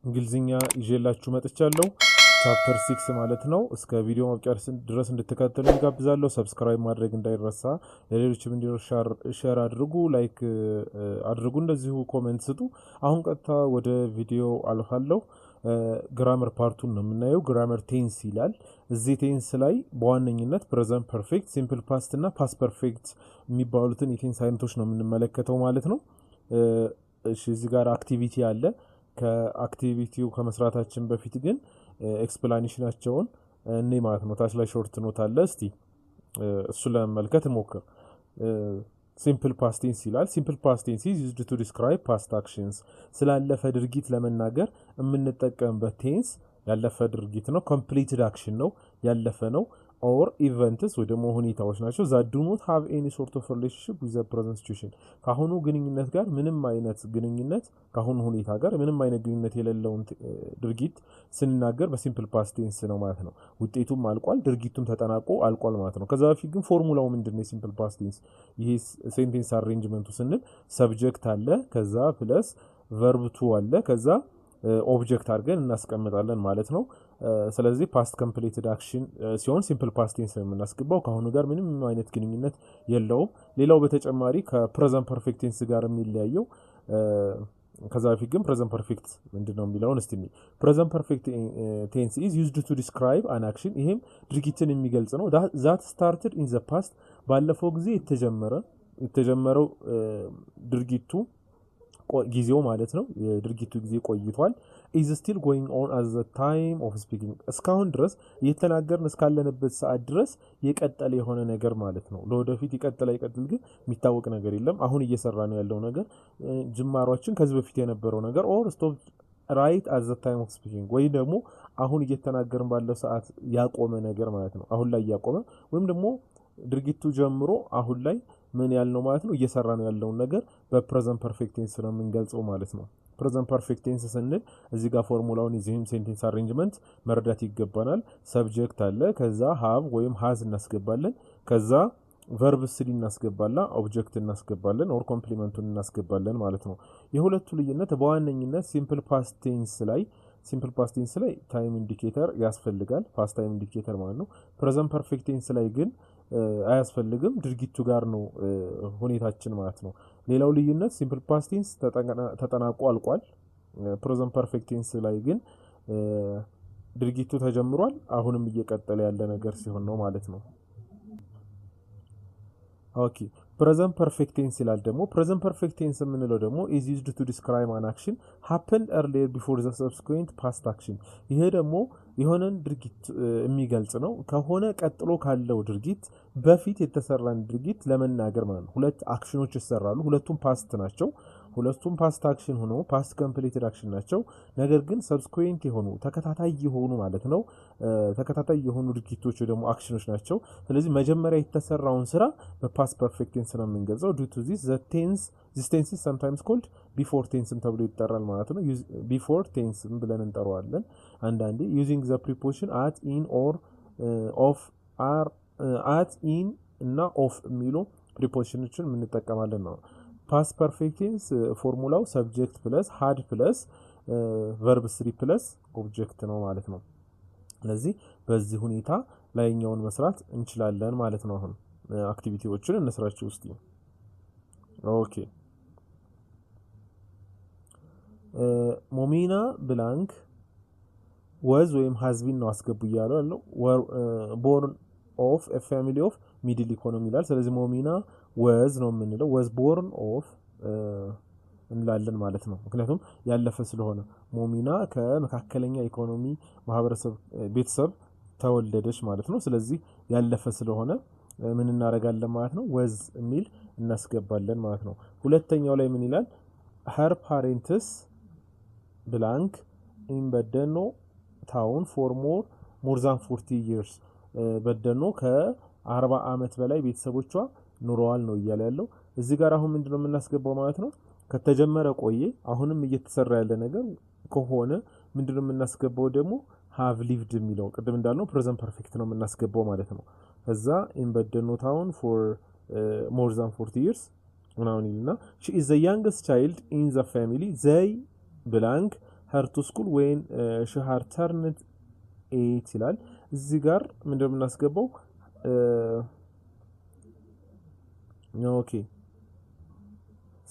እንግሊዝኛ ይዤላችሁ መጥቻለሁ። ቻፕተር 6 ማለት ነው። እስከ ቪዲዮ ማብቂያ ድረስ እንድትከታተሉ ጋብዛለሁ። ሰብስክራይብ ማድረግ እንዳይረሳ፣ ለሌሎችም እንዲደርስ ሼር አድርጉ፣ ላይክ አድርጉ፣ እንደዚሁ ኮሜንት ስጡ። አሁን ቀጥታ ወደ ቪዲዮ አልፋለሁ። ግራመር ፓርቱን ነው የምናየው። ግራመር ቴንስ ይላል። እዚህ ቴንስ ላይ በዋነኝነት ፕሬዘንት ፐርፌክት፣ ሲምፕል ፓስት እና ፓስት ፐርፌክት የሚባሉትን የቴንስ አይነቶች ነው የምንመለከተው ማለት ነው። እሺ እዚህ ጋር አክቲቪቲ አለ። ከአክቲቪቲው ከመስራታችን በፊት ግን ኤክስፕላኔሽናቸውን እኔ ማለት ነው ታች ላይ ሾርት ኖት አለ። እስቲ እሱ ለመመልከት እንሞክር። ሲምፕል ፓስት ቴንስ ይላል። ሲምፕል ፓስት ቴንስ ኢዝ ዩዝድ ቱ ዲስክራይብ ፓስት አክሽንስ። ስላለፈ ድርጊት ለመናገር የምንጠቀምበት ቴንስ ያለፈ ድርጊት ነው። ኮምፕሊትድ አክሽን ነው፣ ያለፈ ነው። ኦር ኢቨንትስ ወይ ደግሞ ሁኔታዎች ናቸው። ዛት ዱ ኖት ሃቭ ኤኒ ሶርት ኦፍ ሪሌሽንሺፕ ዊዝ ዘ ፕሬዘንት ሲቹዌሽን። ከአሁኑ ግንኙነት ጋር ምንም አይነት ግንኙነት ከአሁኑ ሁኔታ ጋር ምንም አይነት ግንኙነት የሌለውን ድርጊት ስንናገር በሲምፕል ፓስት ቴንስ ነው ማለት ነው። ውጤቱም አልቋል፣ ድርጊቱም ተጠናቆ አልቋል ማለት ነው። ከዛ በፊት ግን ፎርሙላው ምንድን ነው? የሲምፕል ፓስት ቴንስ ይሄ ሴንቴንስ አሬንጅመንቱ ስንል ሰብጀክት አለ፣ ከዛ ፕለስ ቨርብ ቱ አለ፣ ከዛ ኦብጀክት አድርገን እናስቀምጣለን ማለት ነው። ስለዚህ ፓስት ኮምፕሊትድ አክሽን ሲሆን ሲምፕል ፓስት ቴንስ ነው የምናስገባው። ከአሁኑ ጋር ምንም አይነት ግንኙነት የለውም። ሌላው በተጨማሪ ከፕሬዘንት ፐርፌክት ቴንስ ጋር የሚለያየው ከዛ በፊት ግን ፕሬዘንት ፐርፌክት ምንድነው የሚለውን እስቲ ፕሬዘንት ፐርፌክት ቴንስ ኢዝ ዩዝድ ቱ ዲስክራይብ አን አክሽን። ይሄም ድርጊትን የሚገልጽ ነው። ዛት ስታርትድ ኢን ዘ ፓስት፣ ባለፈው ጊዜ የተጀመረው ድርጊቱ ጊዜው ማለት ነው። የድርጊቱ ጊዜ ቆይቷል። ኢዝ ስቲል ጎይንግ ኦን አት ዘ ታይም ኦፍ ስፒኪንግ፣ እስካሁን ድረስ እየተናገርን እስካለንበት ሰዓት ድረስ የቀጠለ የሆነ ነገር ማለት ነው። ለወደፊት ይቀጥል አይቀጥል ግን የሚታወቅ ነገር የለም። አሁን እየሰራ ነው ያለው ነገር ጅማሯችን ከዚህ በፊት የነበረው ነገር ኦር ስቶፕ ራይት አት ዘ ታይም ኦፍ ስፒኪንግ፣ ወይ ደግሞ አሁን እየተናገርን ባለው ሰዓት ያቆመ ነገር ማለት ነው። አሁን ላይ ያቆመ ወይም ደግሞ ድርጊቱ ጀምሮ አሁን ላይ ምን ያልነው ማለት ነው እየሰራ ነው ያለውን ነገር በፕሬዘንት ፐርፌክት ቴንስ ነው የምንገልጸው ማለት ነው። ፕሬዘንት ፐርፌክት ቴንስ ስንል እዚህ ጋር ፎርሙላውን የዚህም ሴንቴንስ አሬንጅመንት መረዳት ይገባናል። ሰብጀክት አለ፣ ከዛ ሃቭ ወይም ሃዝ እናስገባለን፣ ከዛ ቨርብ ስሪ እናስገባላ፣ ኦብጀክት እናስገባለን፣ ኦር ኮምፕሊመንቱን እናስገባለን ማለት ነው። የሁለቱ ልዩነት በዋነኝነት ሲምፕል ፓስት ቴንስ ላይ ታይም ኢንዲኬተር ያስፈልጋል፣ ፓስት ታይም ኢንዲኬተር ማለት ነው። ፕሬዘንት ፐርፌክት ቴንስ ላይ ግን አያስፈልግም፣ ድርጊቱ ጋር ነው ሁኔታችን ማለት ነው። ሌላው ልዩነት ሲምፕል ፓስት ቴንስ ተጠናቆ አልቋል። ፕሬዘንት ፐርፌክት ቴንስ ላይ ግን ድርጊቱ ተጀምሯል፣ አሁንም እየቀጠለ ያለ ነገር ሲሆን ነው ማለት ነው። ኦኬ ፕሬዘንት ፐርፌክት ቴንስ ይላል ደግሞ። ፕሬዘንት ፐርፌክት ቴንስ የምንለው ደግሞ ኢዝ ዩዝድ ቱ ዲስክራይብ አን አክሽን ሃፕንድ ኤርሊየር ቢፎር ዘ ሰብስኩዌንት ፓስት አክሽን። ይሄ ደግሞ የሆነን ድርጊት የሚገልጽ ነው። ከሆነ ቀጥሎ ካለው ድርጊት በፊት የተሰራን ድርጊት ለመናገር ማለት ነው። ሁለት አክሽኖች ይሰራሉ፣ ሁለቱም ፓስት ናቸው። ሁለቱም ፓስት አክሽን ሆኖ ፓስት ኮምፕሊትድ አክሽን ናቸው። ነገር ግን ሰብስኩዌንት የሆኑ ተከታታይ የሆኑ ማለት ነው ተከታታይ የሆኑ ድርጊቶች ደግሞ አክሽኖች ናቸው። ስለዚህ መጀመሪያ የተሰራውን ስራ በፓስት ፐርፌክት ቴንስ ነው የምንገልጸው። ዱ ቱ ዚስ ዘ ቴንስ ዚስ ቴንስ ሰምታይምስ ኮልድ ቢፎር ቴንስም ተብሎ ይጠራል ማለት ነው። ቢፎር ቴንስም ብለን እንጠራዋለን አንዳንዴ። ዩዚንግ ዘ ፕሪፖዚሽን አት ኢን ኦር ኦፍ አር አት ኢን እና ኦፍ የሚሉ ፕሪፖዚሽኖችን የምንጠቀማለን ነው። ፓስት ፐርፌክት ቴንስ ፎርሙላው ሰብጀክት ፕለስ ሃድ ፕለስ ቨርብ ስሪ ፕለስ ኦብጀክት ነው ማለት ነው። ስለዚህ በዚህ ሁኔታ ላይኛውን መስራት እንችላለን ማለት ነው። አሁን አክቲቪቲዎችን እንስራቸው ውስጥ ኦኬ ሞሚና ብላንክ ወዝ ወይም ሃዝቢን ነው አስገቡ እያለው ያለው ቦርን ኦፍ ኤ ፋሚሊ ኦፍ ሚድል ኢኮኖሚ ይላል። ስለዚህ ሞሚና ወዝ ነው የምንለው። ወዝ ቦርን ኦፍ እንላለን ማለት ነው። ምክንያቱም ያለፈ ስለሆነ ሞሚና ከመካከለኛ ኢኮኖሚ ማህበረሰብ ቤተሰብ ተወለደች ማለት ነው። ስለዚህ ያለፈ ስለሆነ ምን እናደርጋለን ማለት ነው? ወዝ የሚል እናስገባለን ማለት ነው። ሁለተኛው ላይ ምን ይላል? ሄር ፓሬንትስ ብላንክ ኢን በደኖ ታውን ፎር ሞር ዛን 40 years በደኖ ከ40 ዓመት በላይ ቤተሰቦቿ ኑረዋል ነው እያለ ያለው። እዚህ ጋር አሁን ምንድነው የምናስገባው ማለት ነው? ከተጀመረ ቆየ አሁንም እየተሰራ ያለ ነገር ከሆነ ምንድነው የምናስገባው ደግሞ ሃቭ ሊቭድ የሚለው ቅድም እንዳልነው ፕሬዘንት ፐርፌክት ነው የምናስገባው ማለት ነው። ከዛ ኢን በደኖ ታውን ፎር ሞር ዛን 40 years ምናምን ይልና ሺ ኢዝ ዘ ያንግስት ቻይልድ ኢን ዘ ፋሚሊ ዘይ ብላንክ her to school when she had turned 8 ይላል እዚህ ጋር ምንድነው የምናስገባው ኦኬ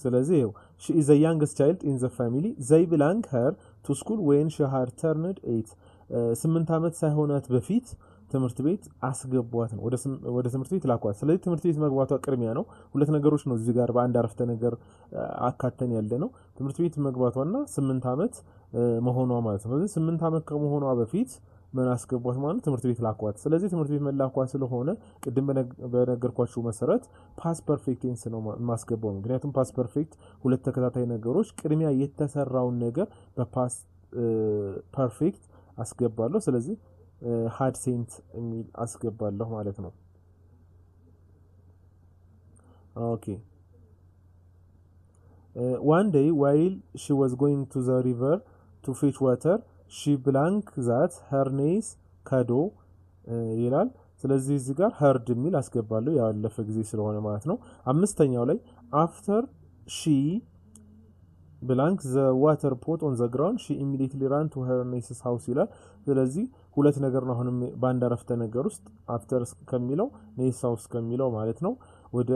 ስለዚህ ይኸው she is the youngest child in the family they belong her to school when she had turned 8 8 ዓመት ሳይሆናት በፊት ትምህርት ቤት አስገቧት ነው ወደ ትምህርት ቤት ላኳት ስለዚህ ትምህርት ቤት መግባቷ ቅድሚያ ነው ሁለት ነገሮች ነው እዚህ ጋር በአንድ አረፍተ ነገር አካተን ያለ ነው ትምህርት ቤት መግባቷና 8 ዓመት መሆኗ ማለት ነው ስለዚህ 8 ዓመት ከመሆኗ በፊት ምን አስገቧት ማለት ትምህርት ቤት ላኳት ስለዚህ ትምህርት ቤት መላኳት ስለሆነ ቅድም በነገርኳችሁ መሰረት ፓስት ፐርፌክት ቴንስ ነው ማስገባው ምክንያቱም ፓስት ፐርፌክት ሁለት ተከታታይ ነገሮች ቅድሚያ የተሰራውን ነገር በፓስት ፐርፌክት አስገባለሁ ስለዚህ had sent የሚል አስገባለሁ ማለት ነው ኦኬ one day while she was going to the river to fetch water she blank that her niece ከዶ ይላል ስለዚህ እዚህ ጋር heard የሚል አስገባለሁ ያለፈ ጊዜ ስለሆነ ማለት ነው አምስተኛው ላይ after she blank the water pot on the ground she immediately ran to her niece's house ይላል ስለዚህ ሁለት ነገር ነው አሁንም በአንድ አረፍተ ነገር ውስጥ after ከሚለው niece's house ከሚለው ማለት ነው ወደ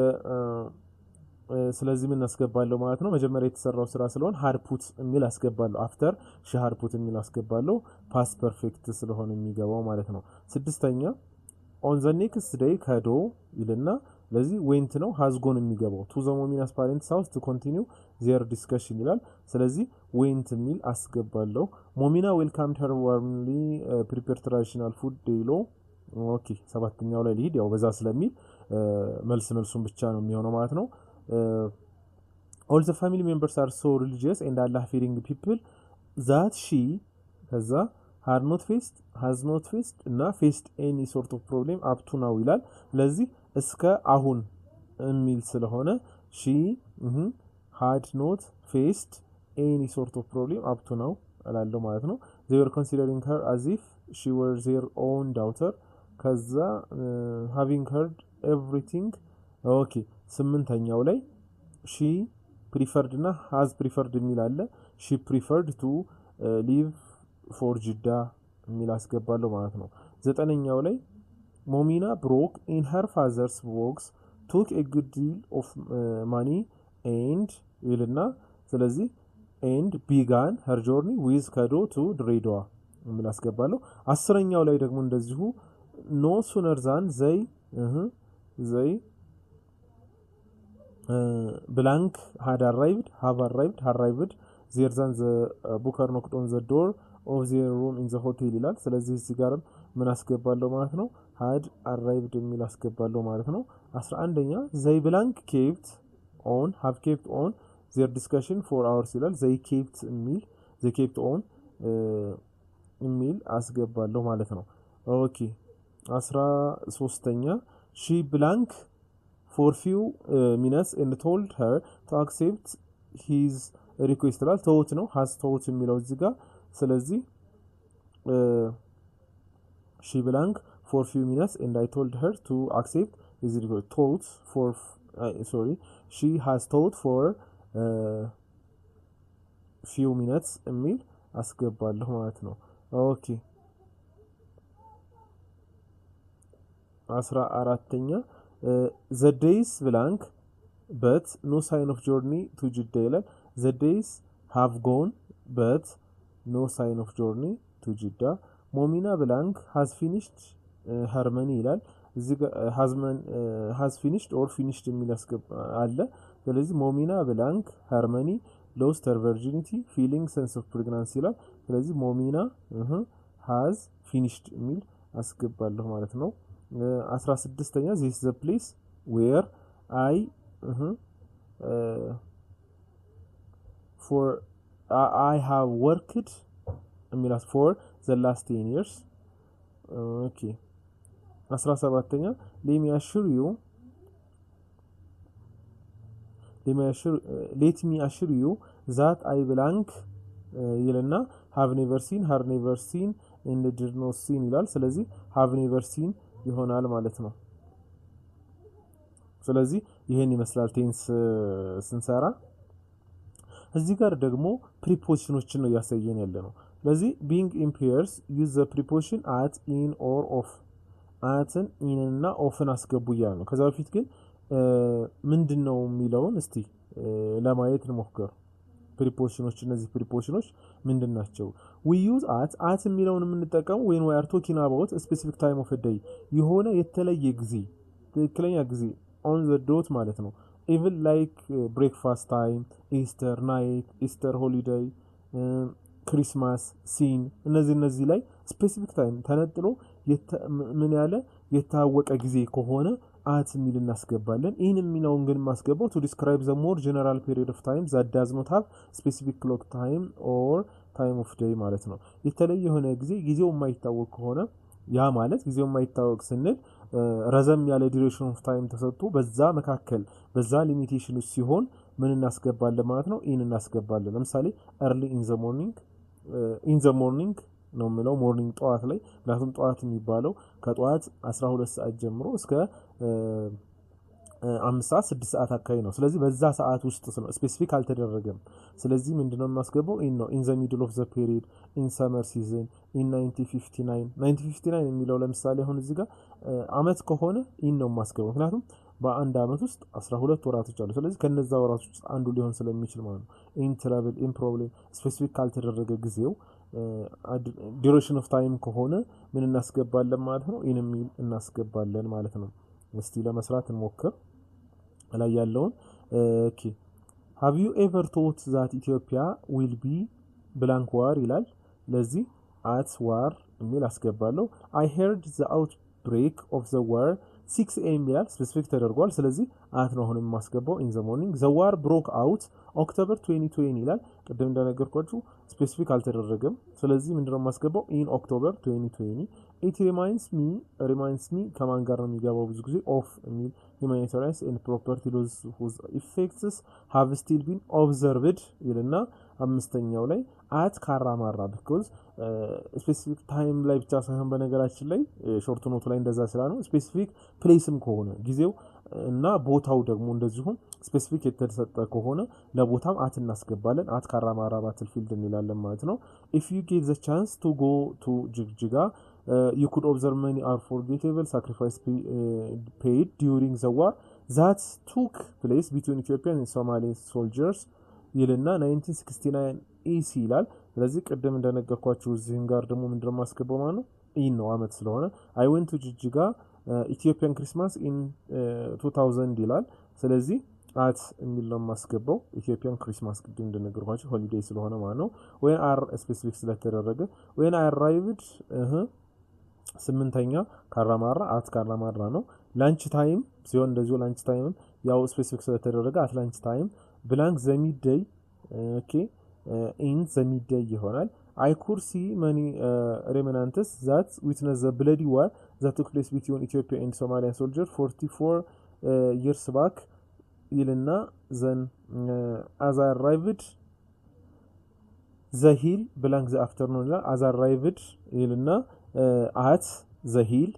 ስለዚህ ምን አስገባለሁ ማለት ነው መጀመሪያ የተሰራው ስራ ስለሆነ had put የሚል አስገባለሁ after she had put የሚል አስገባለሁ past perfect ስለሆነ የሚገባው ማለት ነው ስድስተኛ on the next day ከዶ ይልና ለዚህ went ነው has gone የሚገባው to the momina's parents house to continue their discussion ይላል ስለዚህ went የሚል አስገባለሁ ሞሚና welcomed her warmly prepared traditional food ዴሎ ኦኬ ሰባተኛው ላይ ሊሄድ ያው በዛ ስለሚል መልሱን ብቻ ነው የሚሆነው ማለት ነው all the family members are so religious and Allah fearing people that she ከዛ has not faced እና faced any sort of problem up to now ይላል ለዚህ እስከ አሁን የሚል ስለሆነ she had not faced any sort of problem up to now አላለው ማለት ነው they were considering her as if she were their own daughter ከዛ having heard everything ኦኬ ስምንተኛው ላይ she preferred እና has preferred የሚል አለ she preferred to live for Jeddah የሚል አስገባለሁ ማለት ነው ዘጠነኛው ላይ ሞሚና broke in her father's box took a good deal of money and ይልና ስለዚህ and began her journey with ከዶ to ድሬዳዋ የሚል አስገባለሁ አስረኛው ላይ ደግሞ እንደዚሁ no sooner than they blank had arrived there than the booker knocked on the door of their room in the hotel ይላል ስለዚህ እዚህ ጋርም ምን አስገባለሁ ማለት ነው had arrived የሚል አስገባለሁ ማለት ነው 11ኛ they blank have kept on their discussion for hours ይላል they kept on የሚል አስገባለሁ ማለት ነው ኦኬ 13ኛ she blank for few minutes and told her to accept his request ይላል ተውት ነው has ተውት የሚለው እዚህ ጋር ስለዚህ she blank for few minutes and I told her to accept his request she has taught for few minutes የሚል አስገባለሁ ማለት ነው ኦኬ 14ኛ the days blank but no sign of journey to Jeddah ይላል the days have gone but no sign of journey to Jeddah ሞሚና blank has finished her money ይላል እዚህ has finished or finished የሚል አለ ስለዚህ ሞሚና blank her money lost her virginity feeling sense of pregnancy ይላል ስለዚህ ሞሚና has finished የሚል አስገባለሁ ማለት ነው 16ኛ this is the place where I have worked የሚላስ for the last 10 years okay 17ኛ let me assure you that I blank ይልና have never seen her never seen and did not seen ይላል ስለዚህ have never seen ይሆናል ማለት ነው ስለዚህ ይሄን ይመስላል ቴንስ ስንሰራ እዚህ ጋር ደግሞ ፕሪፖዚሽኖችን ነው ያሳየን ያለ ነው ስለዚህ being in pairs use the preposition at in or of አትን in እና ofን አስገቡ እያለ ነው ከዛ በፊት ግን ምንድነው የሚለውን እስቲ ለማየት እንሞክር ፕሪፖዚሽኖች እነዚህ ፕሪፖዚሽኖች ምንድናቸው we use at የሚለውን የምንጠቀመው when we are talking about a specific time of a day የሆነ የተለየ ጊዜ ትክክለኛ ጊዜ on the dot ማለት ነው even like breakfast time Easter night Easter holiday Christmas scene እነዚህ ላይ specific time ተነጥሎ ምን ያለ የታወቀ ጊዜ ከሆነ at የሚል እናስገባለን ይሄን የሚለውን ግን ማስገባው to describe the more general period of time that does not have specific clock time or time of day ማለት ነው የተለየ የሆነ ጊዜው የማይታወቅ ከሆነ ያ ማለት ጊዜው የማይታወቅ ስንል ረዘም ያለ duration of time ተሰጥቶ በዛ መካከል በዛ ሊሚቴሽን ሲሆን ምን እናስገባለን ማለት ነው in እናስገባለን ለምሳሌ early in the morning ነው ምለው ሞርኒንግ ጧት ላይ ምክንያቱም ጧት የሚባለው ከጧት 12 ሰዓት ጀምሮ እስከ 5 ሰዓት 6 ሰዓት አካባቢ ነው ስለዚህ በዛ ሰዓት ውስጥ ስፔሲፊክ አልተደረገም ስለዚህ ምንድነው የማስገባው in ነው in the middle of the period in summer season in 1959 የሚለው ለምሳሌ አሁን እዚህ ጋር አመት ከሆነ in ነው የማስገባው ምክንያቱም በአንድ አመት ውስጥ 12 ወራቶች አሉ ስለዚህ ከነዛ ወራቶች ውስጥ አንዱ ሊሆን ስለሚችል ማለት ነው in travel in problem ስፔሲፊክ ካልተደረገ ጊዜው duration of time ከሆነ ምን እናስገባለን ማለት ነው in የሚል እናስገባለን ማለት ነው እስቲ ለመስራት እንሞክር ላይ ያለውን ኦኬ have you ever thought that Ethiopia will be blank war ይላል ለዚህ at war የሚል አስገባለሁ I heard the outbreak of the war 6 am ይላል ስፔሲፊክ ተደርጓል ስለዚህ at ነው አሁን የማስገባው in the morning the war broke out October 2020 ይላል ቀደም እንደነገርኳችሁ ስፔሲፊክ አልተደረገም ስለዚህ ምንድነው የማስገባው in October 2020 it reminds me ከማን ጋር ነው የሚገባው ብዙ ጊዜ of የሚል humanitarian and property laws whose effects have still been observed ይልና አምስተኛው ላይ at ካራማራ because ስፔሲፊክ ታይም ላይ ብቻ ሳይሆን በነገራችን ላይ ሾርት ኖቱ ላይ እንደዛ ስላልነው ስፔሲፊክ ፕሌስም ከሆነ ጊዜው እና ቦታው ደግሞ እንደዚሁ ስፔሲፊክ የተሰጠ ከሆነ ለቦታም at እናስገባለን at ካራማራ ባትልፊልድ እንላለን ማለት ነው if you get the chance to go to Jigjiga you could observe many unforgettable sacrifices paid during the war that took place between Ethiopian and Somali soldiers ይልና 1969 AC ይላል ስለዚህ ቀደም እንደነገርኳችሁ እዚህን ጋር ደግሞ ምንድነው ማስገባው ማለት ነው in ነው አመት ስለሆነ I went to Jigjiga Ethiopian Christmas in 2000 ይላል ስለዚህ at የሚል ነው ማስገባው Ethiopian Christmas ቀደም እንደነገርኳችሁ ሆሊዴይ ስለሆነ ማለት ነው when are specific ስለተደረገ when I arrived ስምንተኛ ካራማራ at ካራማራ ነው lunch time ሲሆን እንደዚሁ lunch time ያው ስፔሲፊክ ስለተደረገ at lunch time blank the midday okay in the midday ይሆናል I could see many remnants that witness the bloody war that took place between Ethiopia and Somalian soldiers 44 years back ይልና then as I arrived the hill blank the afternoon ይላል as I arrived ይልና at the hill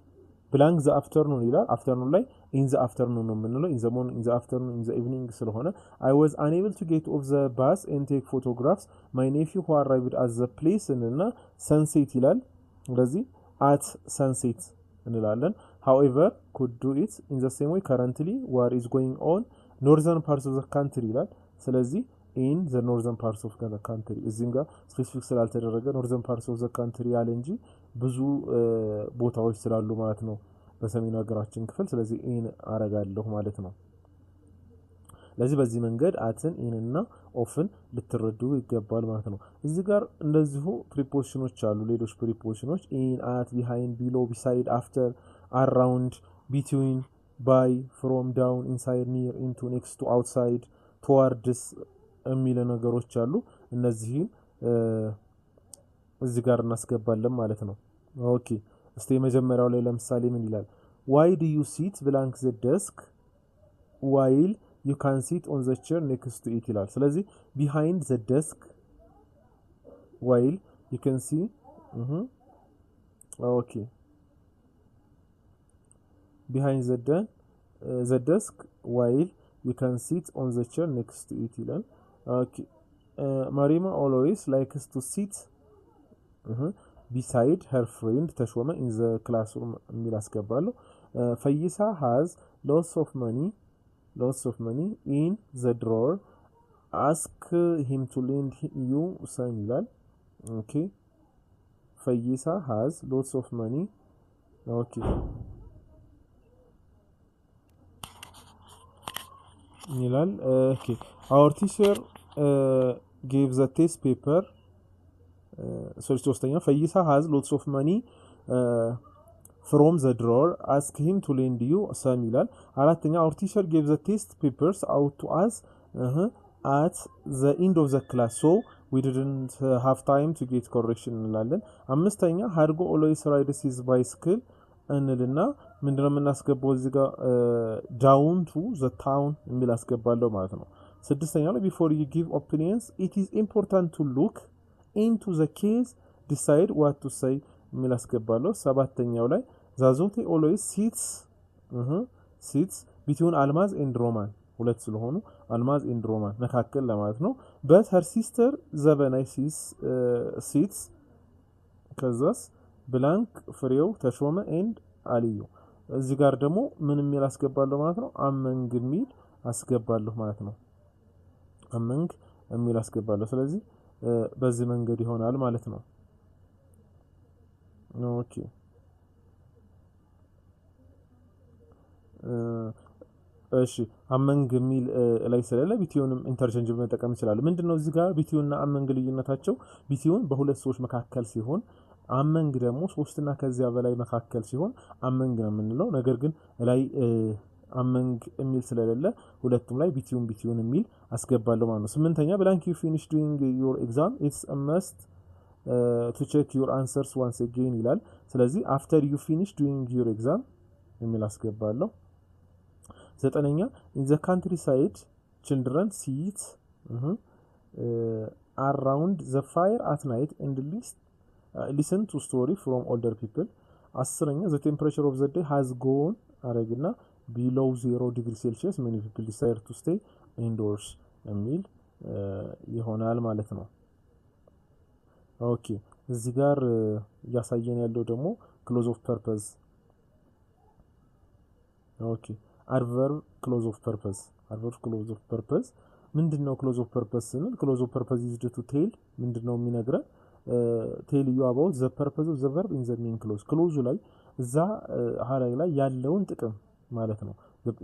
blank the afternoon ይላል afternoon ላይ in the afternoon ነው የምንለው in the morning in the afternoon in the evening ስለሆነ I was unable to get off the bus and take photographs my nephew who arrived at the place እና sunset ይላል ስለዚህ at sunset እንላለን however could do it in the same way currently war is going on northern parts of the country ይላል ስለዚህ in the northern parts of the country እዚህም ጋር ስፔሲፊክ ስላልተደረገ northern parts of the country ያለ እንጂ ብዙ ቦታዎች ስላሉ ማለት ነው በሰሜኑ ሀገራችን ክፍል ስለዚህ in አረጋለሁ ማለት ነው ለዚህ በዚህ መንገድ አትን in እና ofን ልትረዱ ይገባል ማለት ነው እዚህ ጋር እንደዚሁ ፕሪፖዚሽኖች አሉ ሌሎች ፕሪፖዚሽኖች in at behind below beside after around between by from down inside near into next to outside towards የሚለ ነገሮች አሉ እነዚህን እዚህ ጋር እናስገባለን ማለት ነው ኦኬ እስቲ መጀመሪያው ላይ ለምሳሌ ምን ይላል why do you sit blank the desk while you can sit on the chair next to it ይላል ስለዚህ behind the desk while you can see okay behind the desk while you can sit on the chair next to it ይላል okay Marima always likes to sit beside her friend Tashwama in the classroom የሚል አስገባለሁ። ፈይሳ has lots of money in the drawer. Ask him to lend you some ይላል። ኦኬ ፈይሳ has lots of money ኦኬ ይላል። ኦኬ our teacher gave the test paper ሶስተኛ ፈይሳ has lots of money from the drawer. Ask him to lend you some ይላል። አራተኛ our teacher gave the test papers out to us at the end of the class so we didn't have time to get correction እንላለን። አምስተኛ ሀድጎ always rides his bicycle እንልና ምንድነው የምናስገባው እዚህ ጋር down to the town የሚል አስገባለሁ ማለት ነው። ስድስተኛ ላይ before you give opinions it is important to look into the case decide what to say የሚል አስገባለሁ። ሰባተኛው ላይ ዛዞቴ always sits between አልማዝ and ሮማን ሁለት ስለሆኑ አልማዝ and ሮማን መካከል ለማለት ነው። but her sister ዘበናይ sits ከዛስ ብላንክ ፍሬው ተሾመ and አልዩ እዚህ ጋር ደግሞ ምን የሚል አስገባለሁ ማለት ነው አመንግ የሚል አስገባለሁ ማለት ነው። አመንግ የሚል አስገባለሁ። ስለዚህ በዚህ መንገድ ይሆናል ማለት ነው። ኦኬ እሺ አመንግ የሚል ላይ ስለለ ቢቲዩንም ኢንተርቼንጅ መጠቀም ይችላል። ምንድነው እዚህ ጋር ቢቲዩና አመንግ ልዩነታቸው? ቢቲዩን በሁለት ሰዎች መካከል ሲሆን አመንግ ደግሞ ሶስትና ከዚያ በላይ መካከል ሲሆን አመንግ ነው የምንለው። ነገር ግን ላይ አመንግ የሚል ስለሌለ ሁለቱም ላይ ቢቲዩን የሚል አስገባለሁ ማለት ነው። ስምንተኛ blank you finish doing your exam it's a must to check your answers once again ይላል። ስለዚህ after you finish doing your exam የሚል አስገባለሁ። ዘጠነኛ in the countryside children sit around the fire at night and listen to story from older people. አስረኛ the temperature of the day has gone አረግና below 0 degree Celsius many people decide to stay indoors የሚል ይሆናል ማለት ነው። ኦኬ እዚህ ጋር ያሳየን ያለው ደግሞ close of purpose ኦኬ adverb close of purpose ምንድነው close of purpose ስንል close of purpose is to tell ምንድነው የሚነግረን tell you about the purpose of the verb in the main clause ክሎዙ ላይ እዛ ሐረግ ላይ ያለውን ጥቅም ማለት ነው።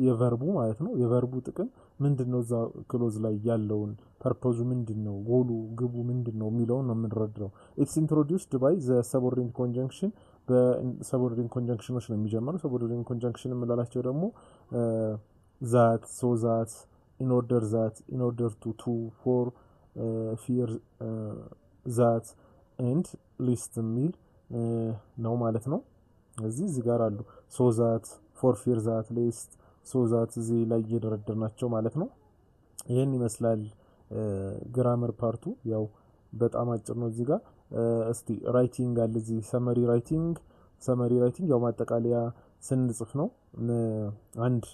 የቨርቡ ማለት ነው። የቨርቡ ጥቅም ምንድነው እዛ ክሎዝ ላይ ያለውን ፐርፖዙ ምንድነው ጎሉ ግቡ ምንድነው የሚለው ነው የምንረዳው። it's introduced by the subordinate conjunction በሰቦርዲኔት ኮንጃንክሽኖች ነው የሚጀምረው። ሰቦርዲኔት ኮንጃንክሽን የምንላቸው ደግሞ that so that in order to for fear that and list የሚል ነው ማለት ነው። እዚህ ጋር አሉ so that for fear that list so that እዚህ ላይ እየደረደርናቸው ማለት ነው። ይሄን ይመስላል ግራመር ፓርቱ ያው በጣም አጭር ነው። እዚህ ጋር እስቲ ራይቲንግ አለ እዚህ ሰመሪ ራይቲንግ ያው ማጠቃለያ ስንጽፍ ነው። አንድ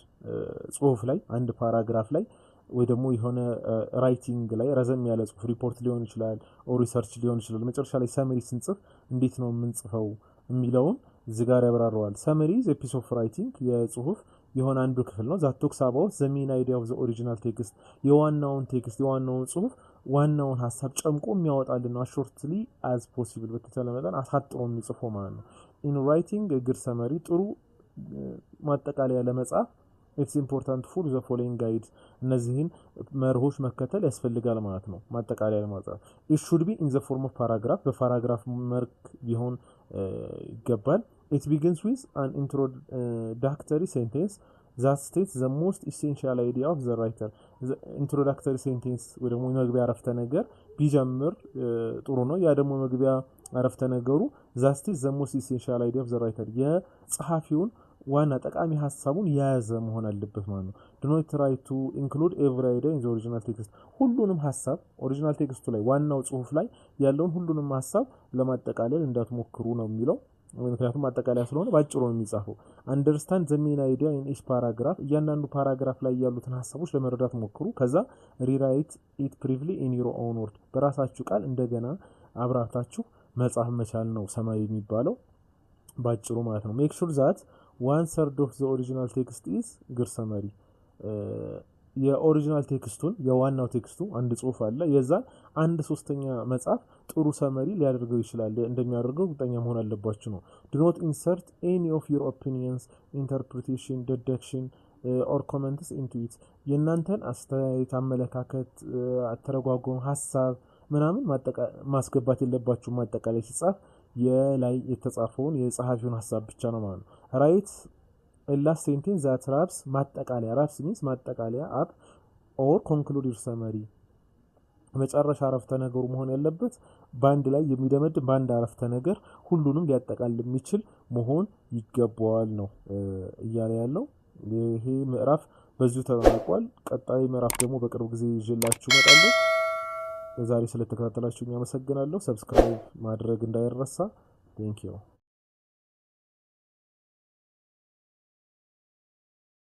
ጽሁፍ ላይ አንድ ፓራግራፍ ላይ ወይ ደግሞ የሆነ ራይቲንግ ላይ ረዘም ያለ ጽሁፍ ሪፖርት ሊሆን ይችላል ኦር ሪሰርች ሊሆን ይችላል። መጨረሻ ላይ ሰመሪ ስንጽፍ እንዴት ነው የምንጽፈው የሚለውን እዚህ ጋር ያብራራዋል። ሰመሪ ዘ ፒስ ኦፍ ራይቲንግ የጽሁፍ የሆነ አንዱ ክፍል ነው። ዛት ቶክስ አባውት ዘ ሜን አይዲያ ኦፍ ዘ ኦሪጂናል ቴክስት የዋናውን ጽሁፍ ዋናውን ሐሳብ ጨምቆ የሚያወጣልን ነው። ሾርትሊ አዝ ፖሲብል በተቻለ መጠን አሳጥሮ የሚጽፈው ማለት ነው። ኢን ራይቲንግ ግድ ሰመሪ ጥሩ ማጠቃለያ ለመጻፍ it's important for the following guides እነዚህን መርሆች መከተል ያስፈልጋል ማለት ነው። ማጠቃለያ ለማጻፍ it should be in the form of paragraph በፓራግራፍ መልክ ቢሆን ይገባል። it begins with an introductory sentence that states the most essential idea of the writer the introductory sentence ወይ ደግሞ የመግቢያ አረፍተ ነገር ቢጀምር ጥሩ ነው። ያ ደግሞ የመግቢያ አረፍተ ነገሩ that states the most essential idea of the writer የጸሐፊውን ዋና ጠቃሚ ሐሳቡን ያዘ መሆን አለበት ማለት ነው። do not try to include every idea in the original text ሁሉንም ሐሳብ ኦሪጂናል ቴክስቱ ላይ ዋናው ጽሁፍ ላይ ያለውን ሁሉንም ሐሳብ ለማጠቃለል እንዳትሞክሩ ነው የሚለው። ምክንያቱም አጠቃላይ ስለሆነ ባጭሩ ነው የሚጻፈው። አንደርስታንድ ዘ ሜን አይዲያ ኢን ኢች ፓራግራፍ፣ እያንዳንዱ ፓራግራፍ ላይ ያሉትን ሀሳቦች ለመረዳት ሞክሩ። ከዛ ሪራይት ኢት ብሪፍሊ ኢን ዩር ኦውን ወርድ፣ በራሳችሁ ቃል እንደገና አብራርታችሁ መጻፍ መቻል ነው ሰማይ የሚባለው ባጭሩ ማለት ነው። ሜክ ሹር ዛት 1/3 ኦፍ ዘ ኦሪጂናል ቴክስት ኢዝ ጉድ ሰመሪ፣ የኦሪጂናል ቴክስቱን የዋናው ቴክስቱ አንድ ጽሁፍ አለ የዛ 1/3 መጽሐፍ ጥሩ ሰመሪ ሊያደርገው ይችላል እንደሚያደርገው እርግጠኛ መሆን አለባችሁ ነው። ዱ ኖት ኢንሰርት ኤኒ ኦፍ ዩር ኦፒኒየንስ ኢንተርፕሪቴሽን ዲደክሽን ኦር ኮመንትስ ኢንቱ ኢት፣ የእናንተን አስተያየት አመለካከት አተረጓጎም ሀሳብ ምናምን ማስገባት የለባችሁ። ማጠቃላይ ሲጻፍ የላይ የተጻፈውን የጸሐፊውን ሀሳብ ብቻ ነው ማለት ነው። ራይት ላስት ሴንቴንስ ዛት ራፕስ፣ ማጠቃለያ ራፕስ ሚንስ ማጠቃለያ አፕ ኦር ኮንክሉድ ዩር ሰመሪ፣ መጨረሻ አረፍተ ነገሩ መሆን ያለበት በአንድ ላይ የሚደመድም በአንድ አረፍተ ነገር ሁሉንም ሊያጠቃልል የሚችል መሆን ይገባዋል ነው እያለ ያለው። ይሄ ምዕራፍ በዚሁ ተጠናቋል። ቀጣይ ምዕራፍ ደግሞ በቅርብ ጊዜ ይዤላችሁ እመጣለሁ። ዛሬ ስለተከታተላችሁ አመሰግናለሁ። ሰብስክራይብ ማድረግ እንዳይረሳ። ቴንክ ዩ